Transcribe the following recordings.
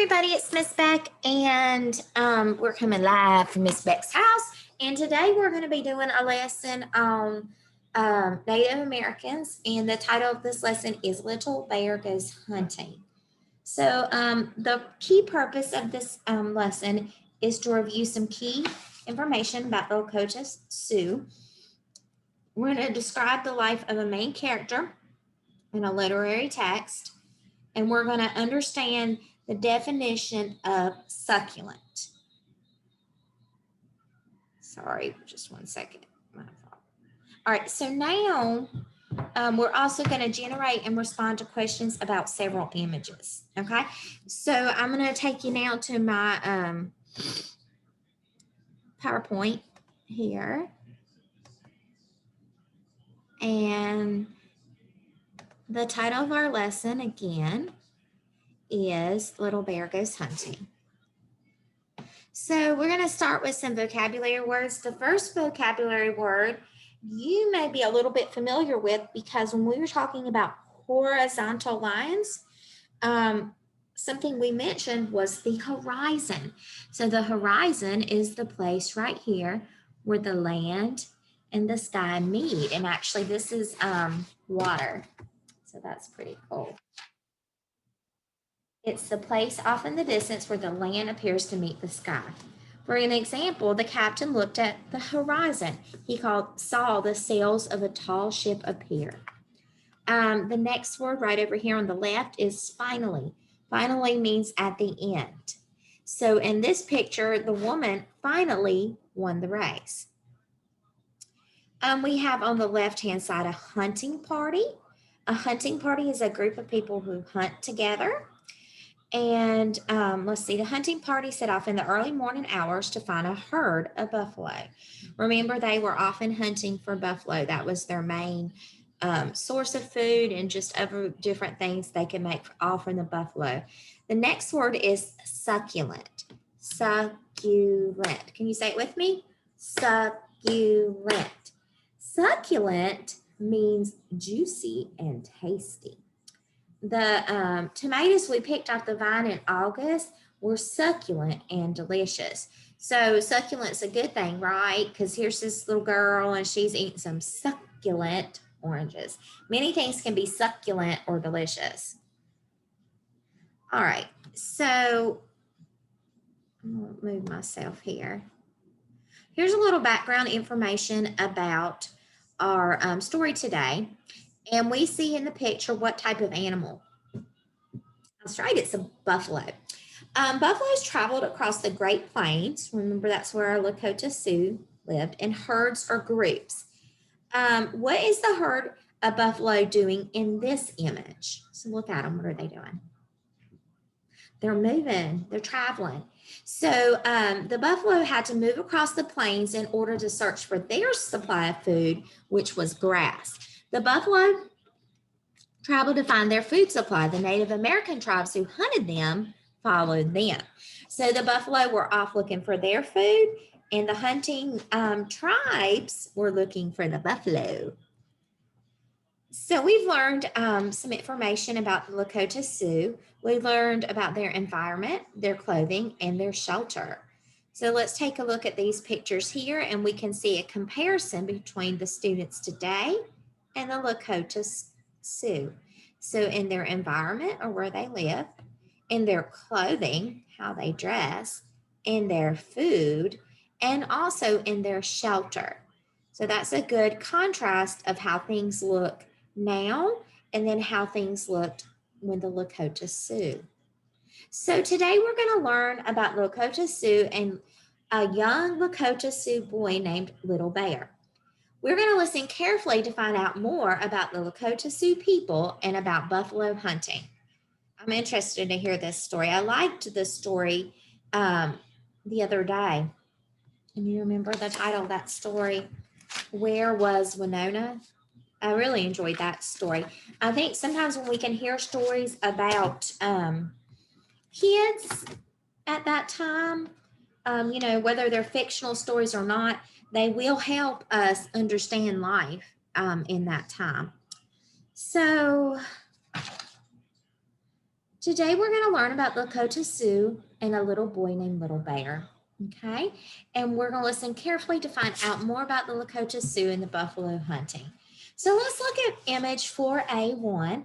everybody, it's Miss Beck, and we're coming live from Miss Beck's house. And today we're going to be doing a lesson on Native Americans, and the title of this lesson is Little Bear Goes Hunting. So the key purpose of this lesson is to review some key information about the Lakota Sioux. We're going to describe the life of a main character in a literary text, and we're going to understand the definition of succulent. Sorry, just one second. My fault. All right, so now we're also going to generate and respond to questions about several images. Okay, so I'm going to take you now to my PowerPoint here. And the title of our lesson again is Little Bear Goes Hunting. So we're going to start with some vocabulary words. The first vocabulary word you may be a little bit familiar with, because when we were talking about horizontal lines, something we mentioned was the horizon. So the horizon is the place right here where the land and the sky meet. And actually this is water. So that's pretty cool. It's the place off in the distance where the land appears to meet the sky. For an example, the captain looked at the horizon. He saw the sails of a tall ship appear. The next word right over here on the left is finally. Finally means at the end. So in this picture, the woman finally won the race. We have on the left-hand side a hunting party. A hunting party is a group of people who hunt together. And let's see, the hunting party set off in the early morning hours to find a herd of buffalo. Remember, they were often hunting for buffalo. That was their main source of food, and just other different things they could make all from the buffalo. The next word is succulent. Succulent. Can you say it with me? Succulent. Succulent means juicy and tasty. The tomatoes we picked off the vine in August were succulent and delicious. So succulent's a good thing, right? Because here's this little girl and she's eating some succulent oranges. Many things can be succulent or delicious. All right, so I'm going to move myself here. Here's a little background information about our story today. And we see in the picture what type of animal. That's right, it's a buffalo. Buffaloes traveled across the Great Plains. Remember, that's where our Lakota Sioux lived, in herds or groups. What is the herd of buffalo doing in this image? So look at them. What are they doing? They're moving. They're traveling. So the buffalo had to move across the plains in order to search for their supply of food, which was grass. The buffalo traveled to find their food supply. The Native American tribes who hunted them followed them. So the buffalo were off looking for their food, and the hunting tribes were looking for the buffalo. So we've learned some information about the Lakota Sioux. We learned about their environment, their clothing, and their shelter. So let's take a look at these pictures here, and we can see a comparison between the students today and the Lakota Sioux. So in their environment, or where they live, in their clothing, how they dress, in their food, and also in their shelter. So that's a good contrast of how things look now and then how things looked when the Lakota Sioux. So today we're going to learn about Lakota Sioux and a young Lakota Sioux boy named Little Bear. We're going to listen carefully to find out more about the Lakota Sioux people and about buffalo hunting. I'm interested to hear this story. I liked this story the other day. And you remember the title of that story, Where Was Winona? I really enjoyed that story. I think sometimes when we can hear stories about kids at that time, whether they're fictional stories or not, they will help us understand life in that time. So Today we're going to learn about Lakota Sioux and a little boy named Little Bear. Okay, and we're going to listen carefully to find out more about the Lakota Sioux and the buffalo hunting. So let's look at image 4A1,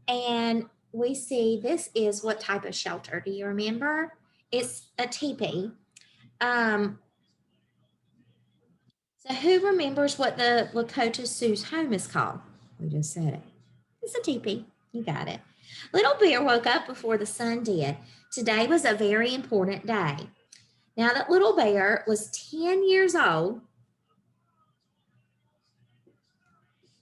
and we see this is what type of shelter? Do you remember? It's a teepee. So who remembers what the Lakota Sioux's home is called? We just said it. It's a teepee. You got it. Little Bear woke up before the sun did. Today was a very important day. Now that Little Bear was 10 years old,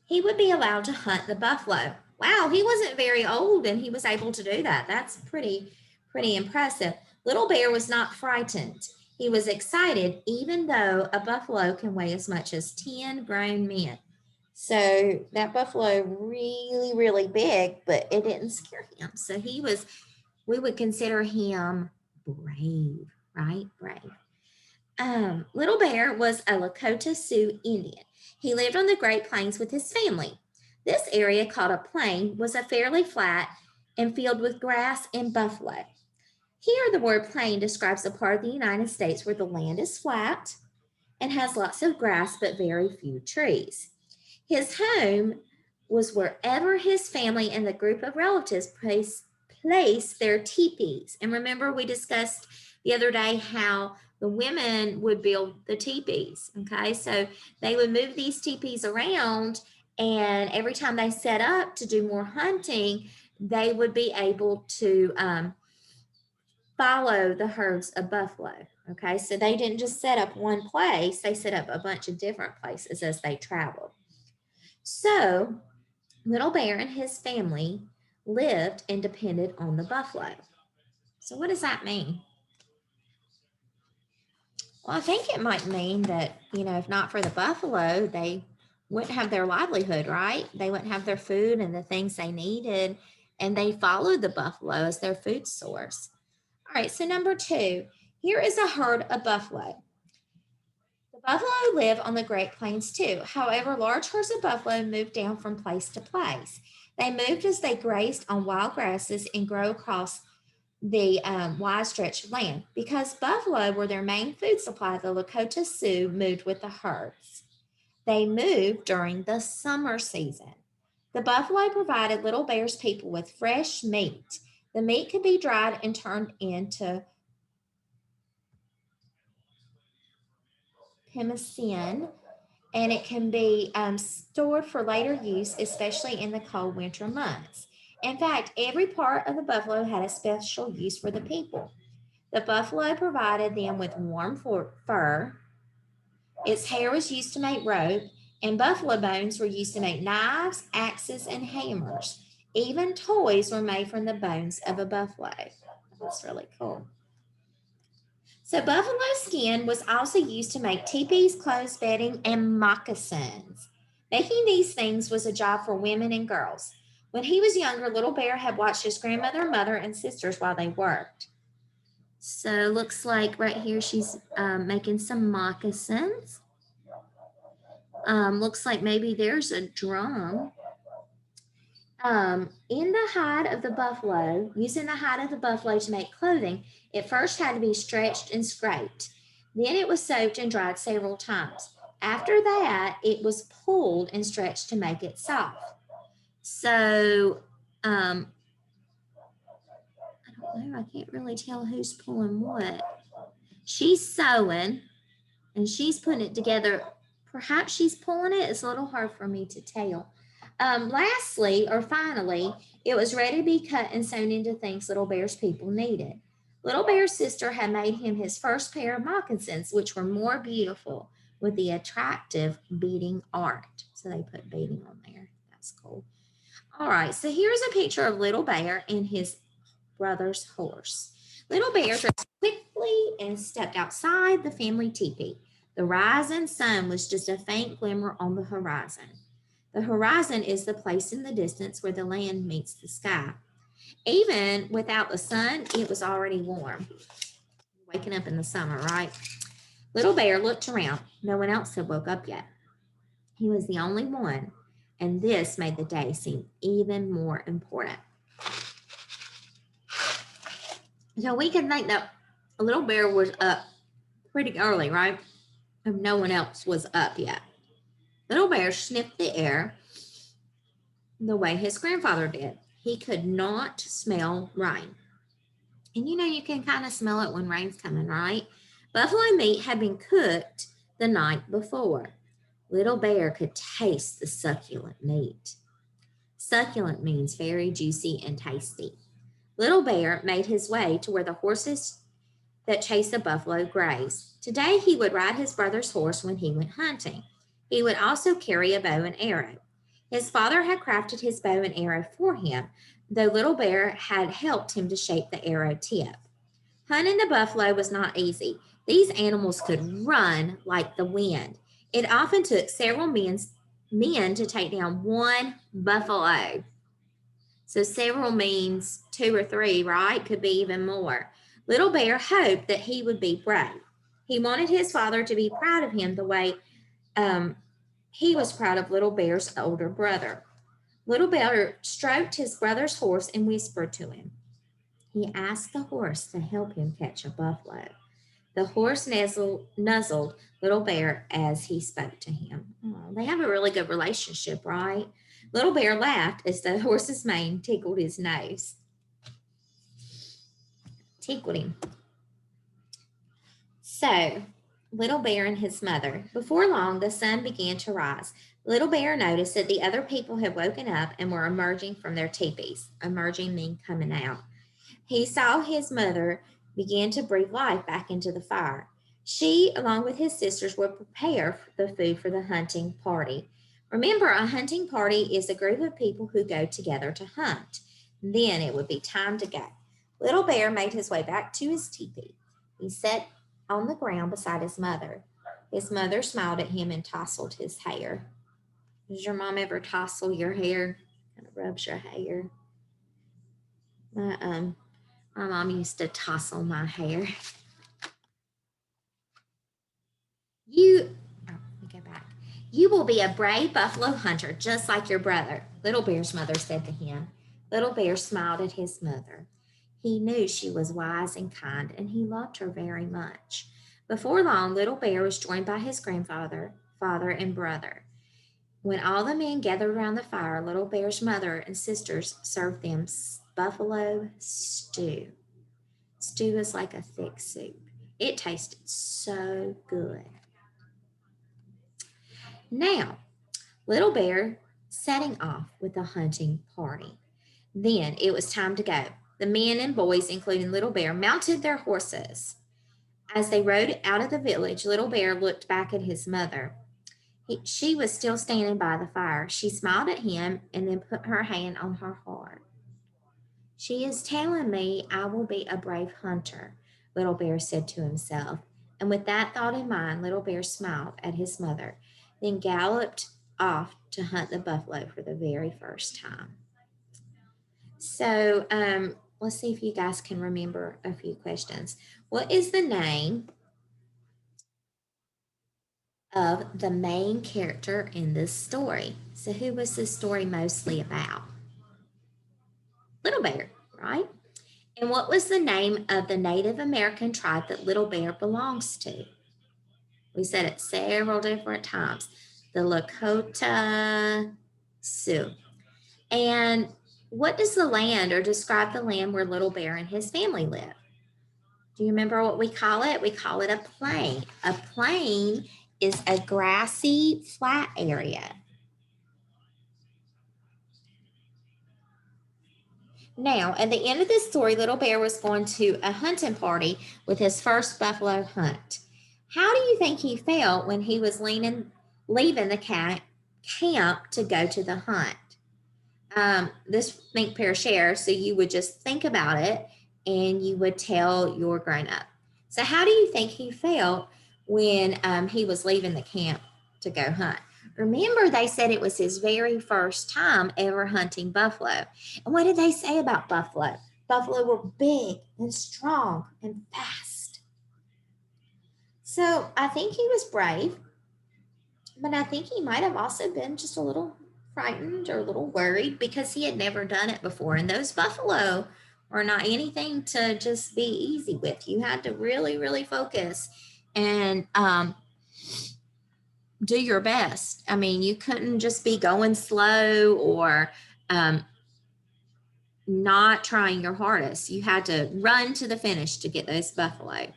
he would be allowed to hunt the buffalo. Wow, he wasn't very old and he was able to do that. That's pretty impressive. Little Bear was not frightened. He was excited, even though a buffalo can weigh as much as 10 grown men. So that buffalo really, really big, but it didn't scare him. So we would consider him brave, right? Brave. Little Bear was a Lakota Sioux Indian. He lived on the Great Plains with his family. This area, called a plain, was a fairly flat and filled with grass and buffalo. Here, the word plain describes a part of the United States where the land is flat and has lots of grass but very few trees. His home was wherever his family and the group of relatives placed their teepees. And remember, we discussed the other day how the women would build the teepees. Okay, so they would move these teepees around, and every time they set up to do more hunting, they would be able to follow the herds of buffalo. Okay, so they didn't just set up one place, they set up a bunch of different places as they traveled. So Little Bear and his family lived and depended on the buffalo. So what does that mean? Well, I think it might mean that, if not for the buffalo, they wouldn't have their livelihood, right? They wouldn't have their food and the things they needed, and they followed the buffalo as their food source. All right, so number 2, here is a herd of buffalo. The buffalo live on the Great Plains too. However, large herds of buffalo move down from place to place. They moved as they grazed on wild grasses and grow across the wide stretch of land. Because buffalo were their main food supply, the Lakota Sioux moved with the herds. They moved during the summer season. The buffalo provided Little Bear's people with fresh meat. The meat could be dried and turned into pemmican, and it can be stored for later use, especially in the cold winter months. In fact, every part of the buffalo had a special use for the people. The buffalo provided them with warm fur. Its hair was used to make rope, and buffalo bones were used to make knives, axes, and hammers. Even toys were made from the bones of a buffalo. That's really cool. So buffalo skin was also used to make teepees, clothes, bedding, and moccasins. Making these things was a job for women and girls. When he was younger, Little Bear had watched his grandmother, mother, and sisters while they worked. So looks like right here she's making some moccasins. Looks like maybe there's a drum. In the hide of the buffalo, using the hide of the buffalo to make clothing, it first had to be stretched and scraped. Then it was soaked and dried several times. After that, it was pulled and stretched to make it soft. So, I don't know, I can't really tell who's pulling what. She's sewing and she's putting it together. Perhaps she's pulling it. It's a little hard for me to tell. Lastly, or finally, it was ready to be cut and sewn into things Little Bear's people needed. Little Bear's sister had made him his first pair of moccasins, which were more beautiful with the attractive beading art. So they put beading on there. That's cool. All right, so here's a picture of Little Bear and his brother's horse. Little Bear dressed quickly and stepped outside the family teepee. The rising sun was just a faint glimmer on the horizon. The horizon is the place in the distance where the land meets the sky. Even without the sun, it was already warm. Waking up in the summer, right? Little Bear looked around. No one else had woke up yet. He was the only one, and this made the day seem even more important. So we can think that Little Bear was up pretty early, right? If no one else was up yet. Little Bear sniffed the air the way his grandfather did. He could not smell rain. And you can kind of smell it when rain's coming, right? Buffalo meat had been cooked the night before. Little Bear could taste the succulent meat. Succulent means very juicy and tasty. Little Bear made his way to where the horses that chased the buffalo grazed. Today he would ride his brother's horse when he went hunting. He would also carry a bow and arrow. His father had crafted his bow and arrow for him, though Little Bear had helped him to shape the arrow tip. Hunting the buffalo was not easy. These animals could run like the wind. It often took several men to take down one buffalo. So several means two or three, right? Could be even more. Little Bear hoped that he would be brave. He wanted his father to be proud of him the way um, he was proud of Little Bear's older brother. Little Bear stroked his brother's horse and whispered to him. He asked the horse to help him catch a buffalo. The horse nuzzled Little Bear as he spoke to him. Oh, they have a really good relationship, right? Little Bear laughed as the horse's mane tickled his nose. Tickled him. So, Little Bear and his mother. Before long, the sun began to rise. Little Bear noticed that the other people had woken up and were emerging from their teepees. Emerging means coming out. He saw his mother begin to breathe life back into the fire. She, along with his sisters, would prepare the food for the hunting party. Remember, a hunting party is a group of people who go together to hunt. Then it would be time to go. Little Bear made his way back to his teepee. He sat on the ground beside his mother. His mother smiled at him and tousled his hair. Does your mom ever tousle your hair? Kind of rubs your hair. My mom used to tousle my hair. Let me go back. You will be a brave buffalo hunter, just like your brother, Little Bear's mother said to him. Little Bear smiled at his mother. He knew she was wise and kind, and he loved her very much. Before long, Little Bear was joined by his grandfather, father, and brother. When all the men gathered around the fire, Little Bear's mother and sisters served them buffalo stew. Stew is like a thick soup. It tasted so good. Now, Little Bear setting off with the hunting party. Then it was time to go. The men and boys, including Little Bear, mounted their horses. As they rode out of the village, Little Bear looked back at his mother. She was still standing by the fire. She smiled at him and then put her hand on her heart. She is telling me I will be a brave hunter, Little Bear said to himself. And with that thought in mind, Little Bear smiled at his mother, then galloped off to hunt the buffalo for the very first time. So let's see if you guys can remember a few questions. What is the name of the main character in this story? So who was this story mostly about? Little Bear, right? And what was the name of the Native American tribe that Little Bear belongs to? We said it several different times. The Lakota Sioux. And what does the land or describe the land where Little Bear and his family live? Do you remember what we call it? We call it a plain. A plain is a grassy, flat area. Now, at the end of this story, Little Bear was going to a hunting party with his first buffalo hunt. How do you think he felt when he was leaving the camp to go to the hunt? This think, pair, share. So you would just think about it and you would tell your grown up. So how do you think he felt when he was leaving the camp to go hunt? Remember, they said it was his very first time ever hunting buffalo. And what did they say about buffalo? Buffalo were big and strong and fast. So I think he was brave, but I think he might have also been just a little frightened or a little worried because he had never done it before. And those buffalo or not anything to just be easy with. You had to really, really focus and do your best. I mean, you couldn't just be going slow or not trying your hardest. You had to run to the finish to get those buffalo.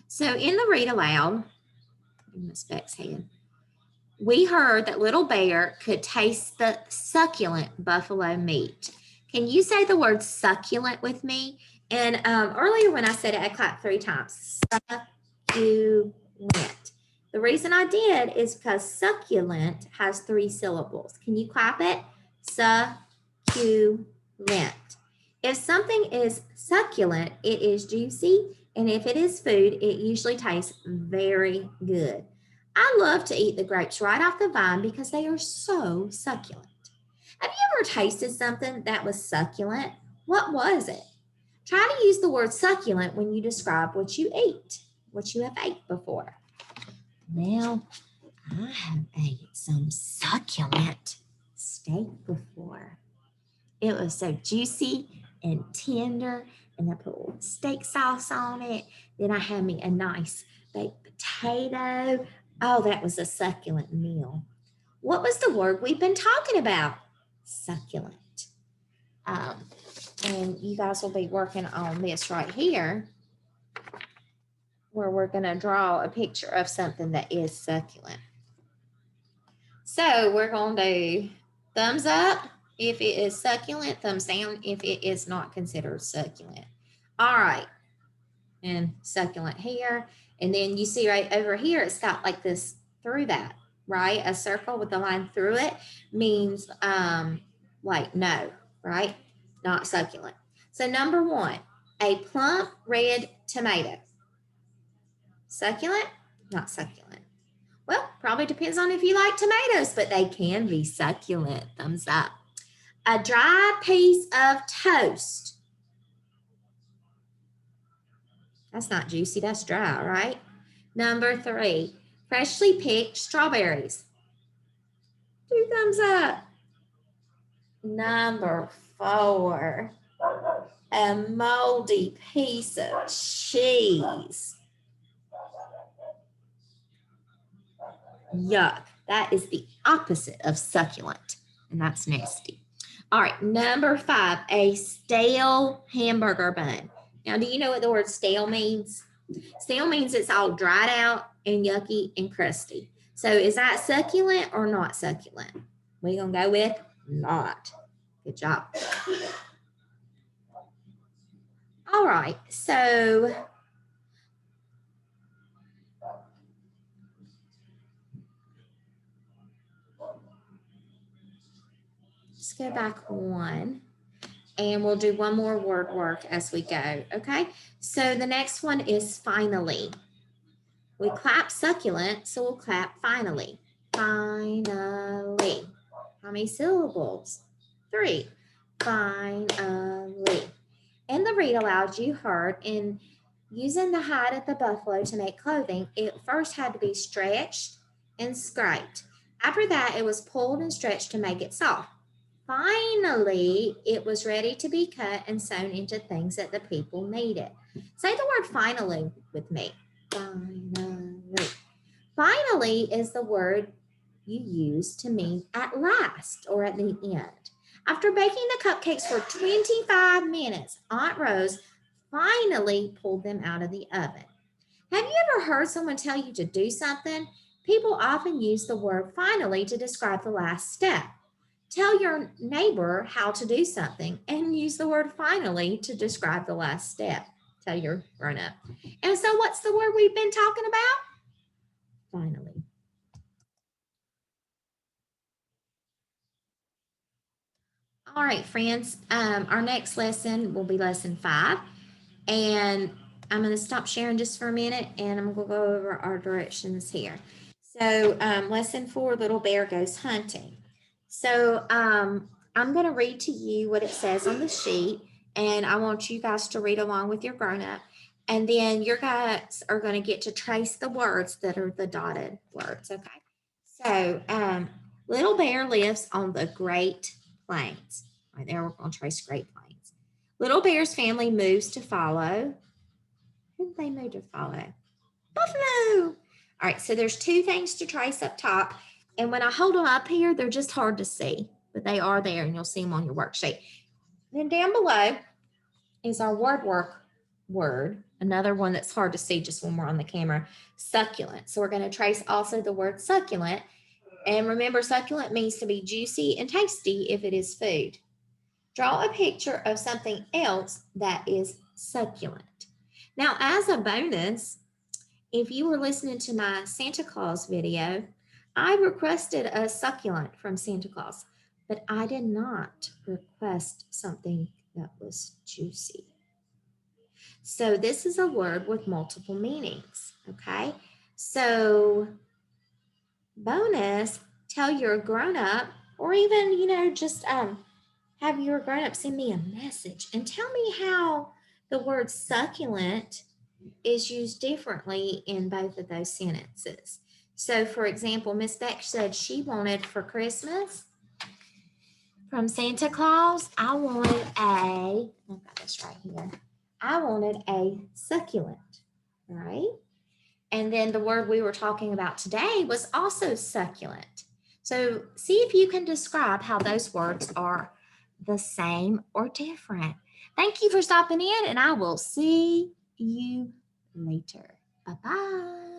So in the read aloud, Miss Beck's head, we heard that Little Bear could taste the succulent buffalo meat. Can you say the word succulent with me? And earlier when I said it, I clapped 3 times. Succulent. The reason I did is because succulent has 3 syllables. Can you clap it? Succulent. If something is succulent, it is juicy. And if it is food, it usually tastes very good. I love to eat the grapes right off the vine because they are so succulent. Have you ever tasted something that was succulent? What was it? Try to use the word succulent when you describe what you ate, what you have ate before. Now, I have ate some succulent steak before. It was so juicy and tender, and I put a little steak sauce on it. Then I had me a nice baked potato. Oh, that was a succulent meal. What was the word we've been talking about? Succulent. And you guys will be working on this right here, where we're going to draw a picture of something that is succulent. So we're going to do thumbs up if it is succulent, thumbs down if it is not considered succulent. All right. And succulent here. And then you see right over here, it's got like this through that, right? A circle with a line through it means like no, right? Not succulent. So number 1, a plump red tomato. Succulent? Not succulent. Well, probably depends on if you like tomatoes, but they can be succulent. Thumbs up. A dry piece of toast. That's not juicy, that's dry, right? Number 3, freshly picked strawberries. 2 thumbs up. Number 4, a moldy piece of cheese. Yuck. That is the opposite of succulent, and that's nasty. All right, number 5, a stale hamburger bun. Now, do you know what the word stale means? Stale means it's all dried out and yucky and crusty. So is that succulent or not succulent? We're going to go with not. Good job. All right, so let's go back 1. And we'll do one more word work as we go, okay? So the next one is finally. We clap succulent, so we'll clap finally. Finally. How many syllables? 3. Finally. In the read aloud you heard, in using the hide of the buffalo to make clothing, it first had to be stretched and scraped. After that, it was pulled and stretched to make it soft. Finally, it was ready to be cut and sewn into things that the people needed. Say the word finally with me. Finally. Finally is the word you use to mean at last or at the end. After baking the cupcakes for 25 minutes, Aunt Rose finally pulled them out of the oven. Have you ever heard someone tell you to do something? People often use the word finally to describe the last step. Tell your neighbor how to do something and use the word finally to describe the last step. Tell your grown-up. And so what's the word we've been talking about? Finally. All right, friends, our next lesson will be lesson 5. And I'm going to stop sharing just for a minute and I'm going to go over our directions here. So lesson 4, Little Bear Goes Hunting. So I'm going to read to you what it says on the sheet, and I want you guys to read along with your grown-up, and then your guys are going to get to trace the words that are the dotted words, okay? So Little Bear lives on the Great Plains. Right there, we're going to trace Great Plains. Little Bear's family moves to follow. Who did they move to follow? Buffalo. All right, so there's two things to trace up top. And when I hold them up here, they're just hard to see, but they are there and you'll see them on your worksheet. Then down below is our word, another one that's hard to see just when we're on the camera, succulent. So we're going to trace also the word succulent. And remember, succulent means to be juicy and tasty if it is food. Draw a picture of something else that is succulent. Now, as a bonus, if you were listening to my Santa Claus video, I requested a succulent from Santa Claus, but I did not request something that was juicy. So this is a word with multiple meanings, okay? So bonus, tell your grown-up, or even, just have your grown-up send me a message and tell me how the word succulent is used differently in both of those sentences. So for example, Miss Beck said she wanted for Christmas from Santa Claus, I wanted I've got this right here. I wanted a succulent, right? And then the word we were talking about today was also succulent. So see if you can describe how those words are the same or different. Thank you for stopping in, and I will see you later. Bye-bye.